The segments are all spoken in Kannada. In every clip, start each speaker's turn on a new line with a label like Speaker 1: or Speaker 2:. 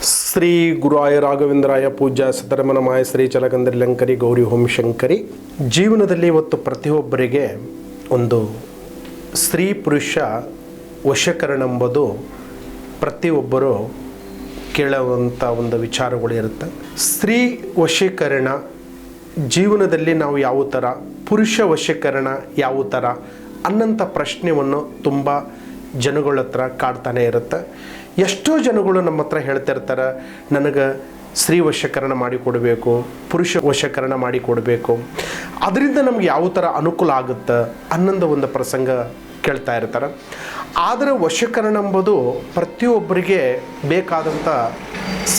Speaker 1: ಶ್ರೀ ಗುರುರಾಯ ರಾಘವೇಂದ್ರಾಯ ಪೂಜ್ಯ ಸತರಮನಮಾಯ ಶ್ರೀ ಚಲಕಂದರಿಲಂಕರಿ ಗೌರಿ ಹೋಂ ಶಂಕರಿ. ಜೀವನದಲ್ಲಿ ಇವತ್ತು ಪ್ರತಿಯೊಬ್ಬರಿಗೆ ಒಂದು ಸ್ತ್ರೀ ಪುರುಷ ವಶೀಕರಣ ಎಂಬುದು ಪ್ರತಿಯೊಬ್ಬರು ಕೇಳುವಂಥ ಒಂದು ವಿಚಾರಗಳು ಇರುತ್ತೆ. ಸ್ತ್ರೀ ವಶೀಕರಣ ಜೀವನದಲ್ಲಿ ನಾವು ಯಾವ ಥರ, ಪುರುಷ ವಶೀಕರಣ ಯಾವ ಥರ ಅನ್ನೋಂಥ ಪ್ರಶ್ನೆಯನ್ನು ತುಂಬ ಜನಗಳ ಹತ್ರ ಕಾಡ್ತಾನೆ ಇರುತ್ತೆ. ಎಷ್ಟೋ ಜನಗಳು ನಮ್ಮ ಹತ್ರ ಹೇಳ್ತಿರ್ತಾರೆ, ನನಗೆ ಸ್ತ್ರೀ ವಶೀಕರಣ ಮಾಡಿಕೊಡಬೇಕು, ಪುರುಷ ವಶೀಕರಣ ಮಾಡಿಕೊಡಬೇಕು, ಅದರಿಂದ ನಮ್ಗೆ ಯಾವ ಥರ ಅನುಕೂಲ ಆಗುತ್ತೆ ಅನ್ನೋದು ಒಂದು ಪ್ರಸಂಗ ಕೇಳ್ತಾ ಇರ್ತಾರೆ. ಆದರೆ ವಶೀಕರಣ ಎಂಬುದು ಪ್ರತಿಯೊಬ್ಬರಿಗೆ ಬೇಕಾದಂಥ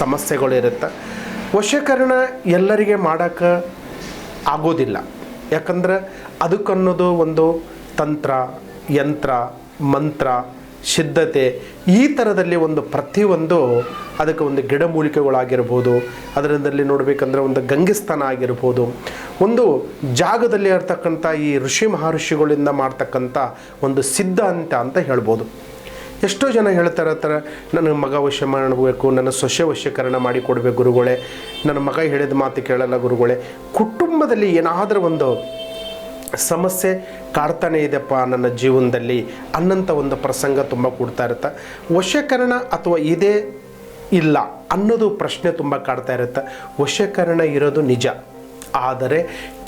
Speaker 1: ಸಮಸ್ಯೆಗಳಿರುತ್ತೆ. ವಶೀಕರಣ ಎಲ್ಲರಿಗೆ ಮಾಡೋಕ್ಕೆ ಆಗೋದಿಲ್ಲ. ಯಾಕಂದ್ರೆ ಅದಕ್ಕನ್ನೋದು ಒಂದು ತಂತ್ರ, ಯಂತ್ರ, ಮಂತ್ರ, ಸಿದ್ಧತೆ, ಈ ಥರದಲ್ಲಿ ಒಂದು ಪ್ರತಿಯೊಂದು ಅದಕ್ಕೆ ಒಂದು ಗಿಡಮೂಲಿಕೆಗಳಾಗಿರ್ಬೋದು, ಅದರಲ್ಲಿ ನೋಡಬೇಕಂದ್ರೆ ಒಂದು ಗಂಗೆಸ್ಥಾನ ಆಗಿರ್ಬೋದು, ಒಂದು ಜಾಗದಲ್ಲಿ ಇರ್ತಕ್ಕಂಥ ಈ ಋಷಿ ಮಹರ್ಷಿಗಳಿಂದ ಮಾಡ್ತಕ್ಕಂಥ ಒಂದು ಸಿದ್ಧಾಂತ ಅಂತ ಹೇಳ್ಬೋದು. ಎಷ್ಟೋ ಜನ ಹೇಳ್ತಾ ಇರ್ತಾರೆ, ನನ್ನ ಮಗ ವಶ ಮಾಡಬೇಕು, ನನ್ನ ಸೊಸೆ ವಶೀಕರಣ ಮಾಡಿ ಕೊಡಬೇಕು ಗುರುಗಳೇ, ನನ್ನ ಮಗ ಹೇಳಿದ ಮಾತು ಕೇಳಲ್ಲ ಗುರುಗಳೇ, ಕುಟುಂಬದಲ್ಲಿ ಏನಾದರೂ ಒಂದು ಸಮಸ್ಯೆ ಕಾಡ್ತಾನೆ ಇದೆಪ್ಪ ನನ್ನ ಜೀವನದಲ್ಲಿ ಅನ್ನೋಂಥ ಒಂದು ಪ್ರಸಂಗ ತುಂಬ ಕೊಡ್ತಾ ಇರುತ್ತೆ. ವಶೀಕರಣ ಅಥವಾ ಇದೇ ಇಲ್ಲ ಅನ್ನೋದು ಪ್ರಶ್ನೆ ತುಂಬ ಕಾಡ್ತಾ ಇರುತ್ತೆ. ವಶೀಕರಣ ಇರೋದು ನಿಜ, ಆದರೆ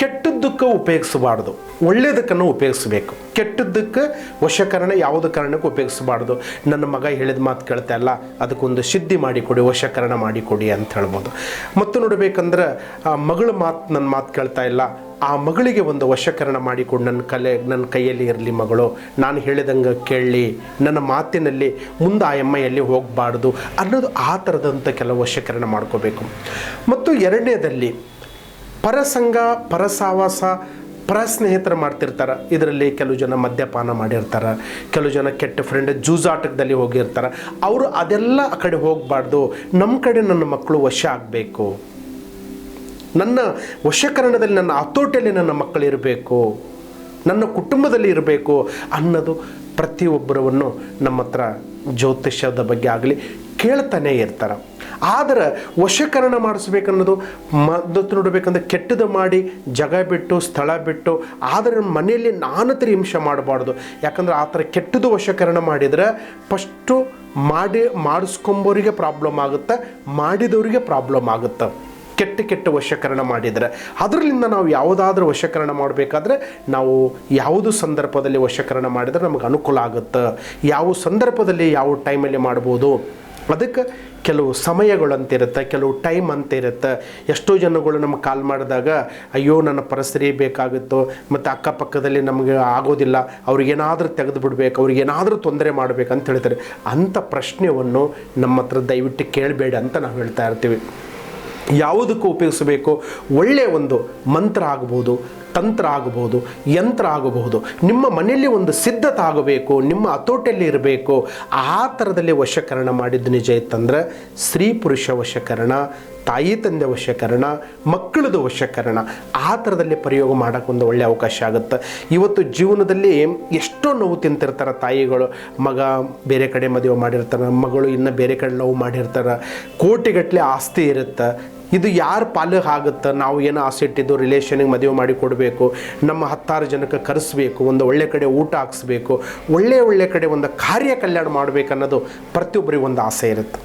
Speaker 1: ಕೆಟ್ಟದ್ದಕ್ಕೆ ಉಪಯೋಗಿಸಬಾರ್ದು, ಒಳ್ಳೆಯದಕ್ಕನ್ನು ಉಪಯೋಗಿಸ್ಬೇಕು. ಕೆಟ್ಟದ್ದಕ್ಕೆ ವಶೀಕರಣ ಯಾವುದೇ ಕಾರಣಕ್ಕೂ ಉಪಯೋಗಿಸಬಾರ್ದು. ನನ್ನ ಮಗ ಹೇಳಿದ ಮಾತು ಕೇಳ್ತಾ ಇಲ್ಲ, ಅದಕ್ಕೊಂದು ಸಿದ್ಧಿ ಮಾಡಿಕೊಡಿ, ವಶೀಕರಣ ಮಾಡಿಕೊಡಿ ಅಂತ ಹೇಳ್ಬೋದು. ಮತ್ತು ನೋಡಬೇಕಂದ್ರೆ ಮಗಳ ನನ್ನ ಮಾತು ಕೇಳ್ತಾ ಇಲ್ಲ, ಆ ಮಗಳಿಗೆ ಒಂದು ವಶೀಕರಣ ಮಾಡಿಕೊಂಡು ನನ್ನ ಕೈಯಲ್ಲಿ ಇರಲಿ ಮಗಳು, ನಾನು ಹೇಳಿದಂಗೆ ಕೇಳಲಿ, ನನ್ನ ಮಾತಿನಲ್ಲಿ ಮುಂದೆ ಆ ಎಲ್ಲಿ ಹೋಗಬಾರ್ದು ಅನ್ನೋದು, ಆ ಥರದಂಥ ಕೆಲವು ವಶೀಕರಣ ಮಾಡ್ಕೋಬೇಕು. ಮತ್ತು ಎರಡನೇದಲ್ಲಿ ಪರಸಂಗ, ಪರಸಾವಾಸ, ಸ್ನೇಹಿತರು ಮಾಡ್ತಿರ್ತಾರೆ. ಇದರಲ್ಲಿ ಕೆಲವು ಜನ ಮದ್ಯಪಾನ ಮಾಡಿರ್ತಾರೆ, ಕೆಲವು ಜನ ಕೆಟ್ಟ ಫ್ರೆಂಡ್ ಜೂಜಾಟದಲ್ಲಿ ಹೋಗಿರ್ತಾರೆ. ಅವರು ಅದೆಲ್ಲ ಆ ಕಡೆ ಹೋಗಬಾರ್ದು, ನಮ್ಮ ಕಡೆ ನನ್ನ ಮಕ್ಕಳು ವಶ ಆಗಬೇಕು, ನನ್ನ ವಶೀಕರಣದಲ್ಲಿ ನನ್ನ ಹತೋಟಿಯಲ್ಲಿ ನನ್ನ ಮಕ್ಕಳಿರಬೇಕು, ನನ್ನ ಕುಟುಂಬದಲ್ಲಿ ಇರಬೇಕು ಅನ್ನೋದು ಪ್ರತಿಯೊಬ್ಬರನ್ನು ನಮ್ಮ ಹತ್ರ ಜ್ಯೋತಿಷ್ಯದ ಬಗ್ಗೆ ಆಗಲಿ ಕೇಳ್ತಾನೆ ಇರ್ತಾರೆ. ಆದರೆ ವಶೀಕರಣ ಮಾಡಿಸ್ಬೇಕನ್ನೋದು ಮದ್ದತ್ತು ನೋಡಬೇಕಂದ್ರೆ ಕೆಟ್ಟದ್ದು ಮಾಡಿ ಜಾಗ ಬಿಟ್ಟು ಸ್ಥಳ ಬಿಟ್ಟು, ಆದರೆ ಮನೆಯಲ್ಲಿ ನಾನತರ ಹಿಂಸೆ ಮಾಡಬಾರ್ದು. ಯಾಕಂದ್ರೆ ಆ ಥರ ಕೆಟ್ಟದ್ದು ವಶೀಕರಣ ಮಾಡಿದರೆ ಫಸ್ಟು ಮಾಡಿಸ್ಕೊಂಬೋರಿಗೆ ಪ್ರಾಬ್ಲಮ್ ಆಗುತ್ತೆ, ಮಾಡಿದವರಿಗೆ ಪ್ರಾಬ್ಲಮ್ ಆಗುತ್ತೆ. ಕೆಟ್ಟ ವಶೀಕರಣ ಮಾಡಿದರೆ ಅದರಲ್ಲಿಂದ ನಾವು ಯಾವುದಾದ್ರೂ ವಶೀಕರಣ ಮಾಡಬೇಕಾದ್ರೆ ನಾವು ಯಾವುದು ಸಂದರ್ಭದಲ್ಲಿ ವಶೀಕರಣ ಮಾಡಿದರೆ ನಮಗೆ ಅನುಕೂಲ ಆಗುತ್ತೆ, ಯಾವ ಸಂದರ್ಭದಲ್ಲಿ ಯಾವ ಟೈಮಲ್ಲಿ ಮಾಡ್ಬೋದು, ಅದಕ್ಕೆ ಕೆಲವು ಸಮಯಗಳಂತಿರುತ್ತೆ, ಕೆಲವು ಟೈಮ್ ಅಂತ ಇರುತ್ತೆ. ಎಷ್ಟೋ ಜನಗಳು ನಮಗೆ ಕಾಲ್ ಮಾಡಿದಾಗ, ಅಯ್ಯೋ ನನ್ನ ಪರಿಸ್ಥಿತಿ ಬೇಕಾಗುತ್ತೋ, ಮತ್ತು ಅಕ್ಕಪಕ್ಕದಲ್ಲಿ ನಮಗೆ ಆಗೋದಿಲ್ಲ, ಅವ್ರಿಗೇನಾದರೂ ತೆಗೆದು ಬಿಡಬೇಕು, ಅವ್ರಿಗೇನಾದರೂ ತೊಂದರೆ ಮಾಡಬೇಕಂತ ಹೇಳ್ತಾರೆ. ಅಂಥ ಪ್ರಶ್ನೆಯನ್ನು ನಮ್ಮ ಹತ್ರ ದಯವಿಟ್ಟು ಕೇಳಬೇಡ ಅಂತ ನಾವು ಹೇಳ್ತಾ ಇರ್ತೀವಿ. ಯಾವುದಕ್ಕೂ ಉಪಯೋಗಿಸಬೇಕು, ಒಳ್ಳೆಯ ಒಂದು ಮಂತ್ರ ಆಗ್ಬೋದು, ತಂತ್ರ ಆಗಬಹುದು, ಯಂತ್ರ ಆಗಬಹುದು, ನಿಮ್ಮ ಮನೆಯಲ್ಲಿ ಒಂದು ಸಿದ್ಧತೆ ಆಗಬೇಕು, ನಿಮ್ಮ ಹತೋಟಿಯಲ್ಲಿ ಇರಬೇಕು. ಆ ಥರದಲ್ಲಿ ವಶೀಕರಣ ಮಾಡಿದ್ದು ನಿಜ ಇತ್ತಂದ್ರೆ ಸ್ತ್ರೀ ಪುರುಷ ವಶೀಕರಣ, ತಾಯಿ ತಂದೆ ವಶೀಕರಣ, ಮಕ್ಕಳದು ವಶೀಕರಣ, ಆ ಥರದಲ್ಲಿ ಪ್ರಯೋಗ ಮಾಡೋಕ್ಕೆ ಒಂದು ಒಳ್ಳೆಯ ಅವಕಾಶ ಆಗುತ್ತೆ. ಇವತ್ತು ಜೀವನದಲ್ಲಿ ಎಷ್ಟೋ ನೋವು ತಿಂತಿರ್ತಾರೆ ತಾಯಿಗಳು. ಮಗ ಬೇರೆ ಕಡೆ ಮದುವೆ ಮಾಡಿರ್ತಾರೆ, ಮಗಳು ಇನ್ನು ಬೇರೆ ಕಡೆ ಲವ್ ಮಾಡಿರ್ತಾರೆ, ಕೋಟಿಗಟ್ಟಲೆ ಆಸ್ತಿ ಇರುತ್ತೆ. ಇದು ಯಾರ ಪಾಲಿಗೆ ಆಗುತ್ತೆ? ನಾವು ಏನೋ ಆಸೆ ಇಟ್ಟಿದ್ದು ರಿಲೇಷನಿಗೆ ಮದುವೆ ಮಾಡಿ ಕೊಡಬೇಕು, ನಮ್ಮ 10 ಜನಕ್ಕೆ ಕರೆಸಬೇಕು, ಒಂದು ಒಳ್ಳೆ ಕಡೆ ಊಟ ಹಾಕ್ಸ್ಬೇಕು, ಒಳ್ಳೆ ಕಡೆ ಒಂದು ಕಾರ್ಯ ಕಲ್ಯಾಣ ಮಾಡಬೇಕನ್ನೋದು ಪ್ರತಿಯೊಬ್ಬರಿಗೆ ಒಂದು ಆಸೆ ಇರುತ್ತೆ.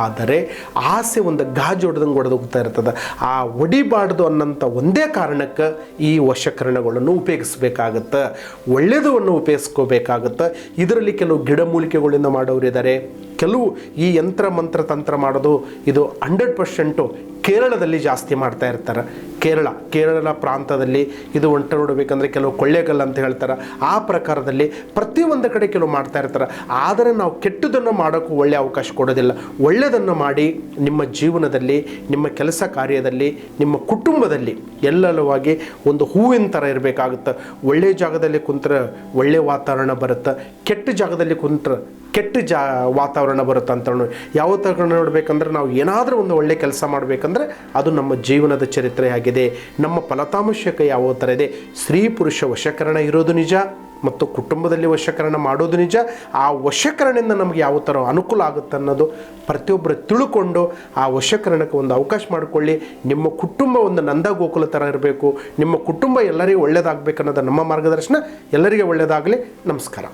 Speaker 1: ಆದರೆ ಆಸೆ ಒಂದು ಗಾಜು ಹೊಡೆದಂಗೆ ಹೋಗ್ತಾ ಇರ್ತದೆ. ಆ ಹೊಡಿಬಾರ್ದು ಅನ್ನೋಂಥ ಒಂದೇ ಕಾರಣಕ್ಕೆ ಈ ವಶೀಕರಣಗಳನ್ನು ಉಪಯೋಗಿಸ್ಬೇಕಾಗತ್ತೆ, ಒಳ್ಳೆಯದನ್ನು ಉಪಯೋಗಿಸ್ಕೋಬೇಕಾಗತ್ತೆ. ಇದರಲ್ಲಿ ಕೆಲವು ಗಿಡಮೂಲಿಕೆಗಳಿಂದ ಮಾಡೋರಿದ್ದಾರೆ, ಕೆಲವು ಈ ಯಂತ್ರ ಮಂತ್ರ ತಂತ್ರ ಮಾಡೋದು ಇದು 100% ಕೇರಳದಲ್ಲಿ ಜಾಸ್ತಿ ಮಾಡ್ತಾ ಇರ್ತಾರೆ. ಕೇರಳ ಪ್ರಾಂತದಲ್ಲಿ ಇದು ಒಂಟ ನೋಡಬೇಕಂದ್ರೆ ಕೆಲವು ಕೊಳ್ಳೇಗಲ್ಲ ಅಂತ ಹೇಳ್ತಾರೆ. ಆ ಪ್ರಕಾರದಲ್ಲಿ ಪ್ರತಿಯೊಂದು ಕಡೆ ಕೆಲವು ಮಾಡ್ತಾ ಇರ್ತಾರೆ. ಆದರೆ ನಾವು ಕೆಟ್ಟದನ್ನು ಮಾಡೋಕ್ಕೂ ಒಳ್ಳೆಯ ಅವಕಾಶ ಕೊಡೋದಿಲ್ಲ. ಒಳ್ಳೆಯದನ್ನು ಮಾಡಿ ನಿಮ್ಮ ಜೀವನದಲ್ಲಿ, ನಿಮ್ಮ ಕೆಲಸ ಕಾರ್ಯದಲ್ಲಿ, ನಿಮ್ಮ ಕುಟುಂಬದಲ್ಲಿ ಎಲ್ಲೆಲ್ಲವಾಗಿ ಒಂದು ಹೂವಿನ ಥರ ಇರಬೇಕಾಗುತ್ತೆ. ಒಳ್ಳೆಯ ಜಾಗದಲ್ಲಿ ಕುಂತ್ರೆ ಒಳ್ಳೆಯ ವಾತಾವರಣ ಬರುತ್ತೆ, ಕೆಟ್ಟ ಜಾಗದಲ್ಲಿ ಕುಂತ್ರೆ ಕೆಟ್ಟ ವಾತಾವರಣ ಬರುತ್ತೆ ಅಂತ ಯಾವ ಥರ ನೋಡಬೇಕಂದ್ರೆ, ನಾವು ಏನಾದರೂ ಒಂದು ಒಳ್ಳೆ ಕೆಲಸ ಮಾಡಬೇಕಂದ್ರೆ ಅದು ನಮ್ಮ ಜೀವನದ ಚರಿತ್ರೆ ಆಗಿದೆ. ನಮ್ಮ ಫಲಿತಾಂಶಕ್ಕೆ ಯಾವ ಥರ ಇದೆ. ಸ್ತ್ರೀ ಪುರುಷ ವಶೀಕರಣ ಇರೋದು ನಿಜ, ಮತ್ತು ಕುಟುಂಬದಲ್ಲಿ ವಶೀಕರಣ ಮಾಡೋದು ನಿಜ. ಆ ವಶೀಕರಣದಿಂದ ನಮಗೆ ಯಾವ ಥರ ಅನುಕೂಲ ಆಗುತ್ತೆ ಅನ್ನೋದು ಪ್ರತಿಯೊಬ್ಬರು ತಿಳ್ಕೊಂಡು ಆ ವಶೀಕರಣಕ್ಕೆ ಒಂದು ಅವಕಾಶ ಮಾಡಿಕೊಳ್ಳಿ. ನಿಮ್ಮ ಕುಟುಂಬ ಒಂದು ನಂದ ಗೋಕುಲ ಥರ ಇರಬೇಕು, ನಿಮ್ಮ ಕುಟುಂಬ ಎಲ್ಲರಿಗೂ ಒಳ್ಳೆಯದಾಗಬೇಕು ಅನ್ನೋದು ನಮ್ಮ ಮಾರ್ಗದರ್ಶನ. ಎಲ್ಲರಿಗೆ ಒಳ್ಳೆಯದಾಗಲಿ. ನಮಸ್ಕಾರ.